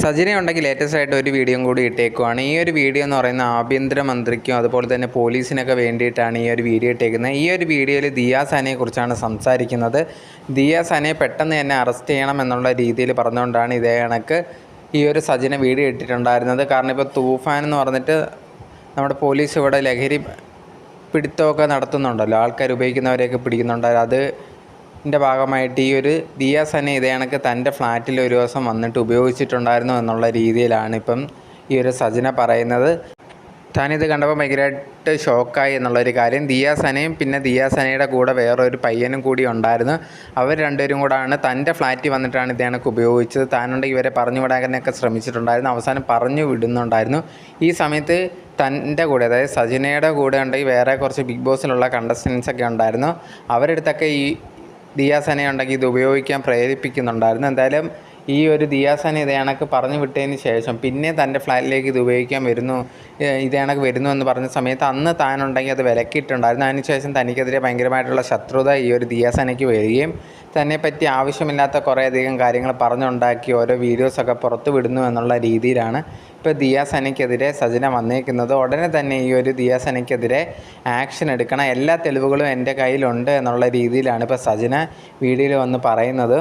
സജിന ഉണ്ടെങ്കിൽ ലേറ്റസ്റ്റ് ആയിട്ട് ഒരു വീഡിയോയും കൂടി ഇട്ടേക്കുവാണ്. ഈ ഒരു വീഡിയോ എന്ന് പറയുന്ന ആഭ്യന്തരമന്ത്രിക്കും അതുപോലെ തന്നെ പോലീസിനൊക്കെ വേണ്ടിയിട്ടാണ് ഈ ഒരു വീഡിയോ ഇട്ടേക്കുന്നത്. ഈ ഒരു വീഡിയോയിൽ ദിയ സനയെ കുറിച്ചാണ് സംസാരിക്കുന്നത്. ദിയ സനയെ പെട്ടെന്ന് തന്നെ അറസ്റ്റ് ചെയ്യണം എന്നുള്ള രീതിയിൽ പറഞ്ഞുകൊണ്ടാണ് ഇതേ കണക്ക് ഈ ഒരു സജിന വീഡിയോ ഇട്ടിട്ടുണ്ടായിരുന്നത്. കാരണം ഇപ്പോൾ തൂഫാൻ എന്ന് പറഞ്ഞിട്ട് നമ്മുടെ പോലീസ് ഇവിടെ ലഹരി പിടുത്തമൊക്കെ നടത്തുന്നുണ്ടല്ലോ, ആൾക്കാർ ഉപയോഗിക്കുന്നവരെയൊക്കെ പിടിക്കുന്നുണ്ട്. അതിൻ്റെ ഭാഗമായിട്ട് ഈ ഒരു ദിയ സന ഇതേ കണക്ക് തൻ്റെ ഫ്ലാറ്റിൽ ഒരു ദിവസം വന്നിട്ട് ഉപയോഗിച്ചിട്ടുണ്ടായിരുന്നു എന്നുള്ള രീതിയിലാണ് ഇപ്പം ഈ ഒരു സജിന പറയുന്നത്. താനിത് കണ്ടപ്പോൾ ഭയങ്കരമായിട്ട് ഷോക്കായി എന്നുള്ളൊരു കാര്യം. ദിയ സനയും പിന്നെ ദിയ സനയുടെ കൂടെ വേറൊരു പയ്യനും കൂടി ഉണ്ടായിരുന്നു. അവർ രണ്ടുപേരും കൂടാണ് തൻ്റെ ഫ്ലാറ്റിൽ വന്നിട്ടാണ് ഇത് കണക്ക് ഉപയോഗിച്ചത്. താനുണ്ടെങ്കിൽ ഇവരെ പറഞ്ഞു വിടാനൊക്കെ ശ്രമിച്ചിട്ടുണ്ടായിരുന്നു. അവസാനം പറഞ്ഞു വിടുന്നുണ്ടായിരുന്നു. ഈ സമയത്ത് തൻ്റെ കൂടെ, അതായത് സജിനയുടെ കൂടെ ഉണ്ടെങ്കിൽ വേറെ കുറച്ച് ബിഗ് ബോസിലുള്ള കണ്ടസ്റ്റൻസൊക്കെ ഉണ്ടായിരുന്നു. അവരെടുത്തൊക്കെ ഈ ദിയ സന ഉണ്ടെങ്കിൽ ഇത് ഉപയോഗിക്കാൻ പ്രേരിപ്പിക്കുന്നുണ്ടായിരുന്നു. എന്തായാലും ഈ ഒരു ദിയ സന ഇതേ കണക്ക് പറഞ്ഞു വിട്ടതിന് ശേഷം പിന്നെ തൻ്റെ ഫ്ലാറ്റിലേക്ക് ഇത് ഉപയോഗിക്കാൻ വരുന്നു, ഇതേ കണക്ക് വരുന്നു എന്ന് പറഞ്ഞ സമയത്ത് അന്ന് താനുണ്ടെങ്കിൽ അത് വിലക്കിയിട്ടുണ്ടായിരുന്നു. അതിനുശേഷം തനിക്കെതിരെ ഭയങ്കരമായിട്ടുള്ള ശത്രുത ഈ ഒരു ദിയ സനയ്ക്ക് വരികയും തന്നെപ്പറ്റി ആവശ്യമില്ലാത്ത കുറേയധികം കാര്യങ്ങൾ പറഞ്ഞുണ്ടാക്കി ഓരോ വീഡിയോസൊക്കെ പുറത്തു വിടുന്നു എന്നുള്ള രീതിയിലാണ് ഇപ്പോൾ ദിയ സനയ്ക്കെതിരെ സജിന വന്നേക്കുന്നത്. ഉടനെ തന്നെ ഈ ഒരു ദിയ സനയ്ക്കെതിരെ ആക്ഷൻ എടുക്കണം, എല്ലാ തെളിവുകളും എൻ്റെ കയ്യിലുണ്ട് എന്നുള്ള രീതിയിലാണ് ഇപ്പോൾ സജിന വീഡിയോയിൽ വന്ന് പറയുന്നത്.